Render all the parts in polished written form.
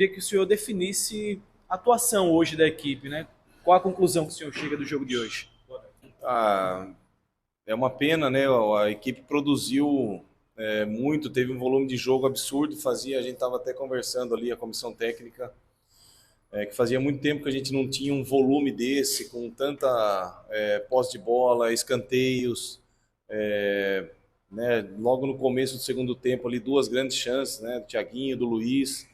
Queria que o senhor definisse a atuação hoje da equipe, né? Qual a conclusão que o senhor chega do jogo de hoje? Ah, é uma pena, né? A equipe produziu muito, teve um volume de jogo absurdo. A gente estava até conversando ali, a comissão técnica, que fazia muito tempo que a gente não tinha um volume desse, com tanta posse de bola, escanteios, né? Logo no começo do segundo tempo ali, duas grandes chances, né? Do Thiaguinho, do Luiz.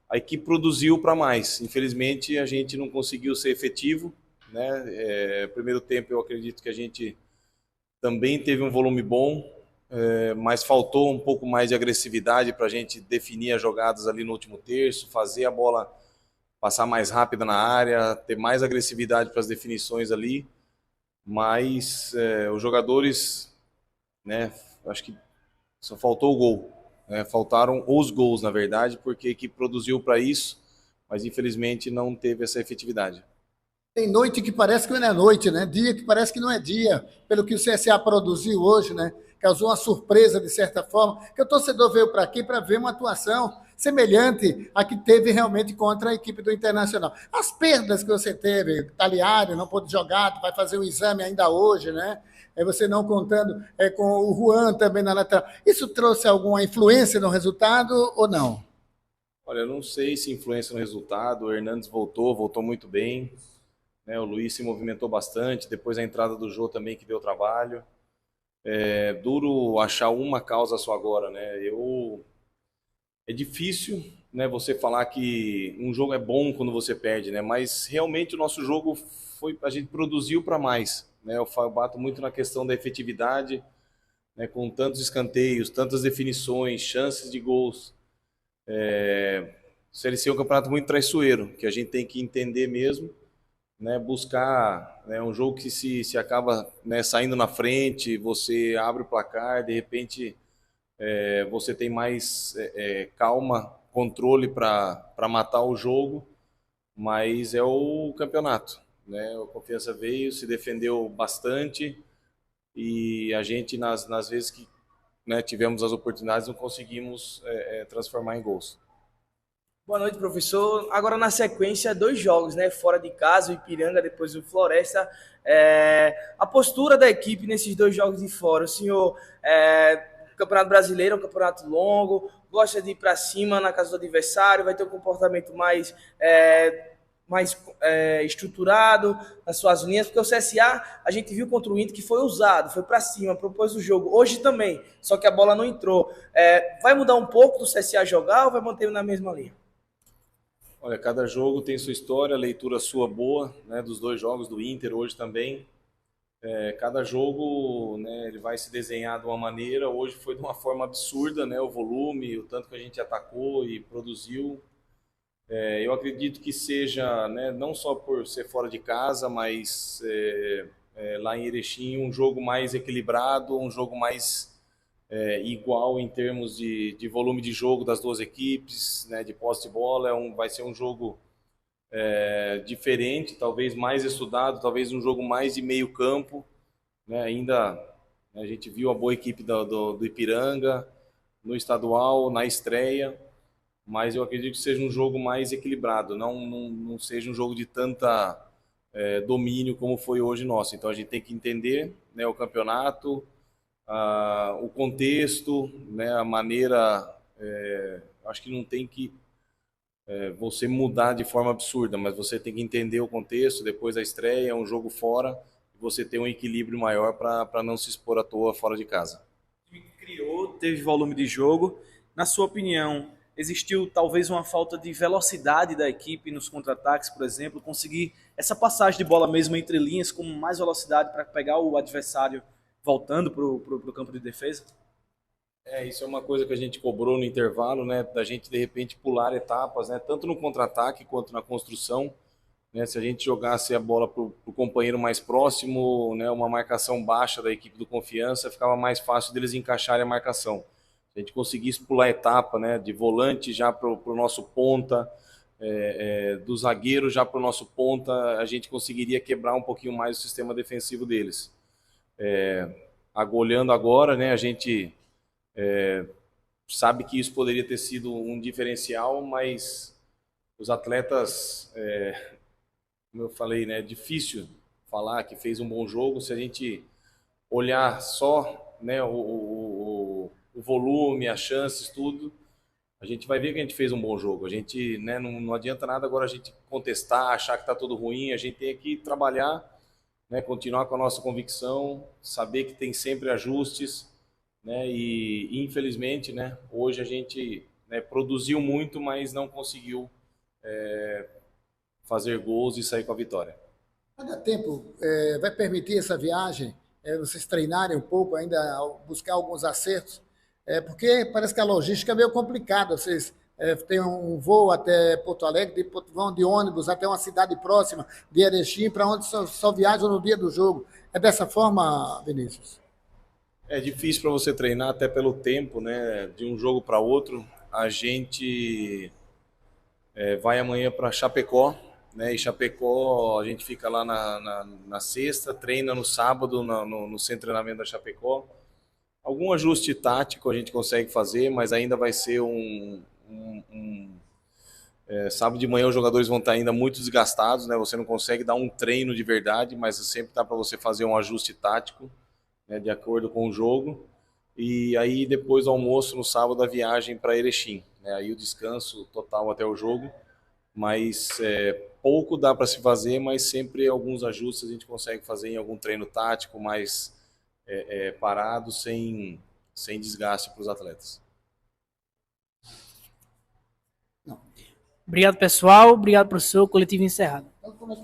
A equipe produziu para mais. Infelizmente, a gente não conseguiu ser efetivo, né? Primeiro tempo, eu acredito que a gente também teve um volume bom, mas faltou um pouco mais de agressividade para a gente definir as jogadas ali no último terço, fazer a bola passar mais rápida na área, ter mais agressividade para as definições ali. Mas os jogadores, né, acho que só faltou o gol. Né? Faltaram os gols, na verdade, porque a equipe produziu para isso, mas infelizmente não teve essa efetividade. Tem noite que parece que não é noite, né? Dia que parece que não é dia, pelo que o CSA produziu hoje, né? Causou uma surpresa, de certa forma, que o torcedor veio para aqui para ver uma atuação semelhante à que teve realmente contra a equipe do Internacional. As perdas que você teve, Taliário não pôde jogar, vai fazer o exame ainda hoje, né? Você não contando com o Juan também na lateral. Isso trouxe alguma influência no resultado ou não? Olha, eu não sei se influencia no resultado. O Hernandes voltou muito bem. Né? O Luiz se movimentou bastante. Depois a entrada do Jô também que deu trabalho. É duro achar uma causa só agora, né? É difícil, né, você falar que um jogo é bom quando você perde, né? Mas realmente o nosso jogo foi, a gente produziu para mais, né? Eu bato muito na questão da efetividade, né? Com tantos escanteios, tantas definições, chances de gols. O Série C é um campeonato muito traiçoeiro, que a gente tem que entender mesmo, né? Buscar, né, um jogo que se acaba, né, saindo na frente, você abre o placar, de repente você tem mais calma, controle para matar o jogo, mas é o campeonato. Né? O Confiança veio, se defendeu bastante e a gente, nas vezes que, né, tivemos as oportunidades, não conseguimos transformar em gols. Boa noite, professor. Agora, na sequência, dois jogos, né? Fora de casa, o Ipiranga, depois o Floresta. A postura da equipe nesses dois jogos de fora. O senhor, o Campeonato Brasileiro é um campeonato longo, gosta de ir para cima na casa do adversário, vai ter um comportamento mais estruturado nas suas linhas, porque o CSA, a gente viu contra o Inter que foi usado, foi para cima, propôs o jogo. Hoje também, só que a bola não entrou. Vai mudar um pouco do CSA jogar ou vai manter na mesma linha? Olha, cada jogo tem sua história, leitura sua boa, né, dos dois jogos do Inter hoje também. Cada jogo, né, ele vai se desenhar de uma maneira. Hoje foi de uma forma absurda, né, o volume, o tanto que a gente atacou e produziu. Eu acredito que seja, né, não só por ser fora de casa, mas lá em Erechim um jogo mais equilibrado, um jogo mais igual em termos de volume de jogo das duas equipes, né, de posse de bola. Vai ser um jogo diferente, talvez mais estudado, talvez um jogo mais de meio campo. Né, ainda, né, a gente viu a boa equipe do Ipiranga no estadual, na estreia, mas eu acredito que seja um jogo mais equilibrado, não seja um jogo de tanta domínio como foi hoje nosso. Então a gente tem que entender, né, o campeonato, o contexto, né, a maneira. Acho que não tem que você mudar de forma absurda, mas você tem que entender o contexto. Depois da estreia, é um jogo fora, e você ter um equilíbrio maior para não se expor à toa fora de casa. O time que criou, teve volume de jogo. Na sua opinião, existiu talvez uma falta de velocidade da equipe nos contra-ataques, por exemplo, conseguir essa passagem de bola mesmo entre linhas com mais velocidade para pegar o adversário voltando para o campo de defesa? Isso é uma coisa que a gente cobrou no intervalo, né, da gente de repente pular etapas, né, tanto no contra-ataque quanto na construção. Né, se a gente jogasse a bola para o companheiro mais próximo, né, uma marcação baixa da equipe do Confiança, ficava mais fácil deles encaixarem a marcação. Se a gente conseguisse pular a etapa, né, de volante já para o nosso ponta, do zagueiro já para o nosso ponta, a gente conseguiria quebrar um pouquinho mais o sistema defensivo deles. Olhando agora, né, a gente sabe que isso poderia ter sido um diferencial, mas os atletas, como eu falei, né, é difícil falar que fez um bom jogo. Se a gente olhar só, né, o volume, as chances, tudo, a gente vai ver que a gente fez um bom jogo. A gente, né, não adianta nada agora a gente contestar, achar que está tudo ruim. A gente tem que trabalhar, né, continuar com a nossa convicção, saber que tem sempre ajustes, né, e infelizmente, né, hoje a gente, né, produziu muito, mas não conseguiu fazer gols e sair com a vitória. Vai dar tempo, vai permitir essa viagem, vocês treinarem um pouco, ainda buscar alguns acertos, porque parece que a logística é meio complicada. Vocês têm um voo até Porto Alegre, vão de ônibus até uma cidade próxima, de Erechim, para onde só viajam no dia do jogo. É dessa forma, Vinícius? É difícil para você treinar até pelo tempo, né, de um jogo para outro. A gente vai amanhã para Chapecó, né, e Chapecó a gente fica lá na sexta, treina no sábado no centro de treinamento da Chapecó. Algum ajuste tático a gente consegue fazer, mas ainda vai ser sábado de manhã os jogadores vão estar ainda muito desgastados, né? Você não consegue dar um treino de verdade, mas sempre dá para você fazer um ajuste tático, né, de acordo com o jogo. E aí depois do almoço no sábado a viagem para Erechim, né? Aí o descanso total até o jogo, mas pouco dá para se fazer, mas sempre alguns ajustes a gente consegue fazer em algum treino tático mais parado, sem desgaste para os atletas. Obrigado, pessoal. Obrigado, professor. Coletivo encerrado. Então, como é que